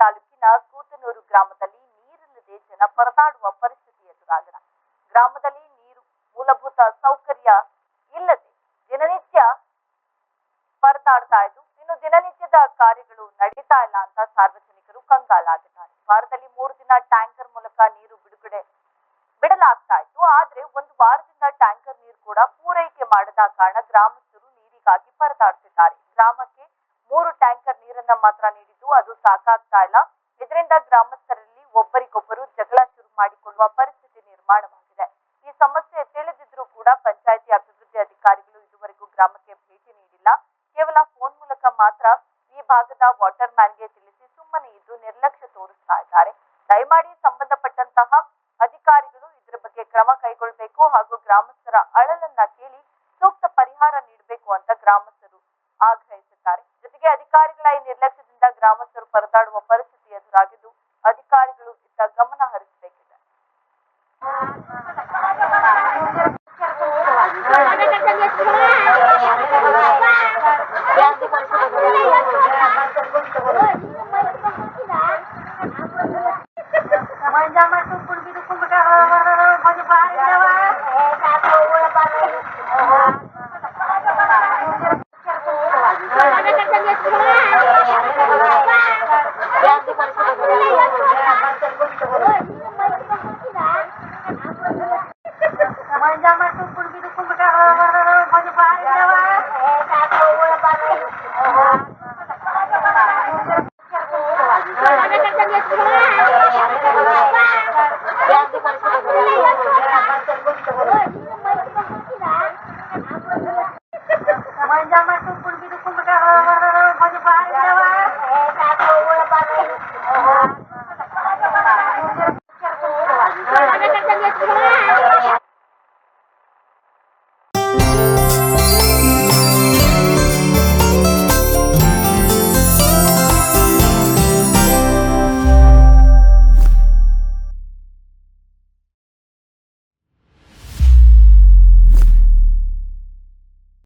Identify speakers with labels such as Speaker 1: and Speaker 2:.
Speaker 1: ತಾಲೂಕಿನ ಕೂತನೂರು ಗ್ರಾಮದಲ್ಲಿ ನೀರಿಲ್ಲದೆ ಜನ ಪರದಾಡುವ ಪರಿಸ್ಥಿತಿ ಎದುರಾಗಿದೆ. ಗ್ರಾಮದಲ್ಲಿ ನೀರು ಮೂಲಭೂತ ಸೌಕರ್ಯ ಇಲ್ಲದೆ ದಿನನಿತ್ಯ ಪರದಾಡ್ತಾ ಇದ್ದು ಇನ್ನು ದಿನನಿತ್ಯದ ಕಾರ್ಯಗಳು ನಡೀತಾ ಇಲ್ಲ ಅಂತ ಸಾರ್ವಜನಿಕರು ಕಂಗಾಲಾಗಿದ್ದಾರೆ. ವಾರದಲ್ಲಿ 3 ದಿನ ಟ್ಯಾಂಕರ್ ಮೂಲಕ ನೀರು ಬಿಡಲಾಗ್ತಾ ಇತ್ತು. ಆದ್ರೆ ಒಂದು ವಾರದಿಂದ ಟ್ಯಾಂಕರ್ ನೀರು ಕೂಡ ಪೂರೈಕೆ ಮಾಡದ ಕಾರಣ ಗ್ರಾಮಸ್ಥರು ನೀರಿಗಾಗಿ ಪರದಾಡ್ತಿದ್ದಾರೆ. ಗ್ರಾಮಕ್ಕೆ 3 ಟ್ಯಾಂಕರ್ ನೀರನ್ನ ಮಾತ್ರ ನೀಡಿದ್ದು ಅದು ಸಾಕಾಗ್ತಾ ಇಲ್ಲ. ಇದರಿಂದ ಗ್ರಾಮಸ್ಥರಲ್ಲಿ ಒಬ್ಬರಿಗೊಬ್ಬರು ಜಗಳ ಶುರು ಮಾಡಿಕೊಳ್ಳುವ ಪರಿಸ್ಥಿತಿ ನಿರ್ಮಾಣವಾಗಿದೆ. ಈ ಸಮಸ್ಯೆ ತಿಳಿದಿದ್ರೂ ಕೂಡ ಪಂಚಾಯಿತಿ ಅಭಿವೃದ್ಧಿ ಅಧಿಕಾರಿಗಳು ಇದುವರೆಗೂ ಗ್ರಾಮಕ್ಕೆ ಭೇಟಿ ನೀಡಿಲ್ಲ. ಕೇವಲ ಫೋನ್ ಮೂಲಕ ಮಾತ್ರ ಈ ಭಾಗದ ವಾಟರ್ ಮ್ಯಾನ್ಗೆ ತಿಳಿಸಿ ಸುಮ್ಮನೆ ಇದ್ದು ನಿರ್ಲಕ್ಷ್ಯ ತೋರಿಸ್ತಾ ಇದ್ದಾರೆ. ದಯಮಾಡಿ ಸಂಬಂಧಪಟ್ಟಂತಹ ಅಧಿಕಾರಿಗಳು ಇದರ ಬಗ್ಗೆ ಕ್ರಮ ಕೈಗೊಳ್ಳಬೇಕು ಹಾಗೂ ಗ್ರಾಮಸ್ಥರ ಅಳಲನ್ನ ಕೇಳಿ ಸೂಕ್ತ ಪರಿಹಾರ ನೀಡಬೇಕು ಅಂತ ಗ್ರಾಮಸ್ಥರು ಆಗ್ರಹಿಸಿದ್ದಾರೆ. ಜೊತೆಗೆ ಅಧಿಕಾರಿಗಳ ಈ ನಿರ್ಲಕ್ಷ್ಯದಿಂದ ಗ್ರಾಮಸ್ಥರು ಪರದಾಡುವ ಪರಿಸ್ಥಿತಿ ಎದುರಾಗಿದ್ದು ಅಧಿಕಾರಿಗಳು ಇತ್ತ ಗಮನ ಹರಿಸಬೇಕಿದೆ.